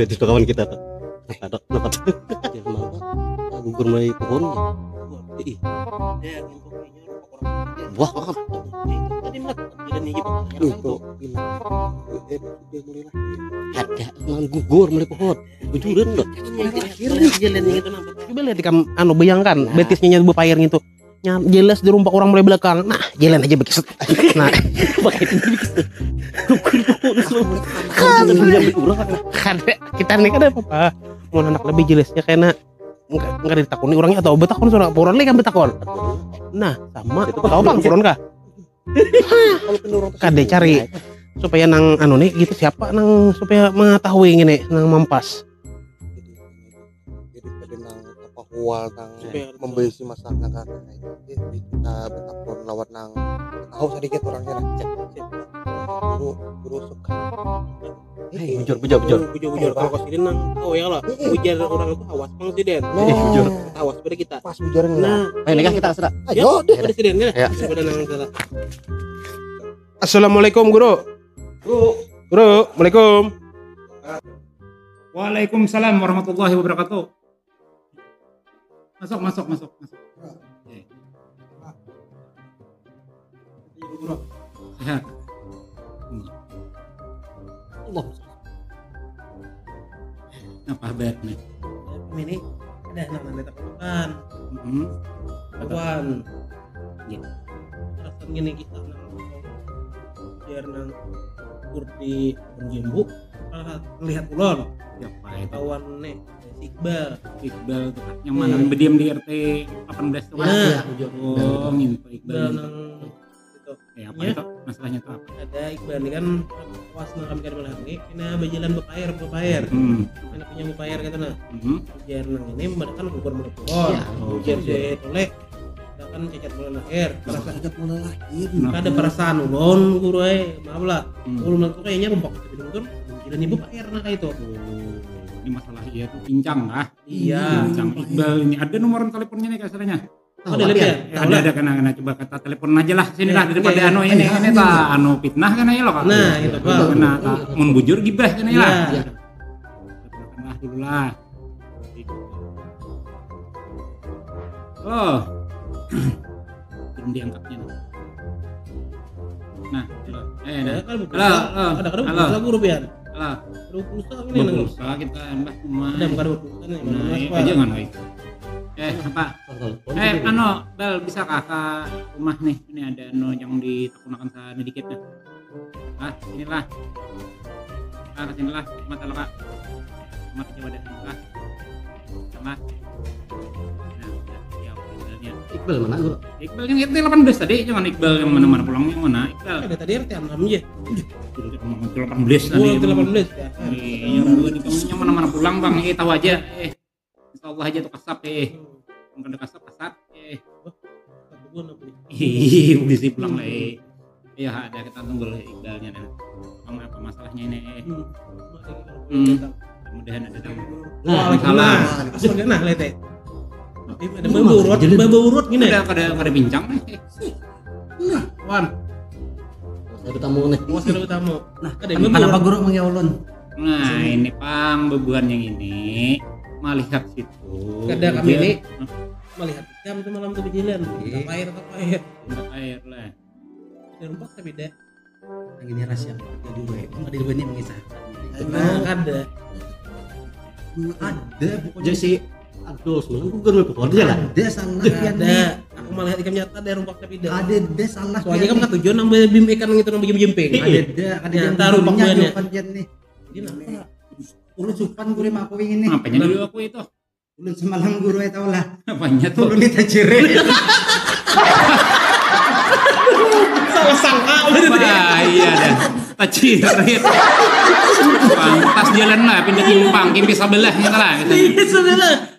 Itu kawan kita tuh. Ada dapat ya mangga gugur mulai pohon. Ih. Wah, tadi mat dan ini itu. Dia mulai ada gugur mulai pohon. Bujuran loh. Jalan itu nampak. Coba lihat ikam bayangkan betisnya bepair gitu. Jelas di rumpak orang mulai belakang. Nah, jalan aja begitu. Nah, pakai kan kita nih kan apa? Mau anak lebih jelasnya karena enggak ditakoni orangnya atau betakon seorang orang lagi kan betakon. Nah, sama tahu Bang Puron kah? Kade cari supaya nang nih gitu siapa nang supaya mengetahui ngene nang mampas. Wal nang membesi masak nang kakak kita betakon lawat nang tahu sedikit orangnya lah guru suka bujur kalau kesini nang tahu ya lah ujar orang itu awas bang siden bujur awas pada kita pas bujarnya nah ini kan kita serah ayo deh pada siden ya pada nang salah. Assalamualaikum guru Waalaikum. Waalaikumsalam warahmatullahi wabarakatuh. Masuk. Sehat. Allah. Apa kabar nih? Ini ada anak-anak takutan. Kawan. Ya. Rasanya gini kita biar nang kurdi penjembu melihat ulon. Ya apa itu? Kawan nih Iqbal Tuh yang mana berdiam di RT 18 tuh kan? Oh, ngintip Iqbal. Gitu. Apa itu? Masalahnya tuh apa? Ada Iqbal ini kan was nang kami kan melihat ini berjalan bepair. Mana punya bepair gitu nah. Biar nang ini mereka gugur menurut biar saya tolek kan cacat mulai lahir. Ada perasaan ulon guru maaf lah. Ulun itu kayaknya rumpak betul jalan ibu bepair nah kayak itu. Ini masalah iya tuh pincang lah. Iya. Pincang Iqbal ini ada nomor teleponnya nih kasarnya. Ada lihat ya? Ada kena coba kata telepon aja lah sini lah daripada ini ta fitnah kan aja loh Kak. Nah, gitu Pak. Kena mun bujur gibah kan ya lah. Telepon dulu lah. Oh. Belum diangkatnya. Nah, Ada guru biar. Halo. Aduh pulsa ini nang. Pulsa kita mbah cuma. Ada bukan pulsa nih. Nah, jangan woi. Apa? Bel bisa kakak rumah nih. Ini ada yang ditakunakan sana dikit dah. Inilah. Kesinilah mata lo Kak. Mata coba dah. Sama. Iqbal mana guru? Iqbal yang RT 18 tadi, jangan Iqbal yang mana-mana pulang yang mana? Iqbal. Ada tadi RT 6 aja. 18 tadi. 18 ya. Iya, yang mana-mana pulang Bang, tahu aja. Insyaallah aja tuh kasap Mungkin ada kasap. Bisa pulang lah. Iya, ada kita tunggu lah Iqbalnya nih. Apa masalahnya ini? Mudah-mudahan ada tamu. Waalaikumsalam. Nah, lihat ada bau urut gini. Ada bincang nih. Nah, Wan. Ada tamu nih. Ada tamu. Nah, ada yang kenapa guru mengia ulun? Nah, ini Pang bebuan yang ini melihat situ. Kada kami ini melihat jam itu malam tuh berjalan. Air lah. Rumpak tapi deh. Yang ini rahasia jadi dua. Enggak di dua ini mengisah. Ada pokoknya sih. Aduh, sebenarnya gugur mulai pohon aja lah. Ada salah ada. Aku malah ikan nyata ada rumpak tapi deh. Ada salah. Soalnya kan nggak tujuan nambah bim ikan itu nambah jemping. Ada yang taruh rumpaknya nih. Ini apa? Ulun supan guru mah aku ingin nih. Apanya dulu aku itu? Ulun semalam guru tahu lah. Apanya tuh? Ulun itu jere. Salah sangka iya dah. Tacirit. Pas jalan lah pindah timpang, kimpi sebelah lah. Iya sebelah.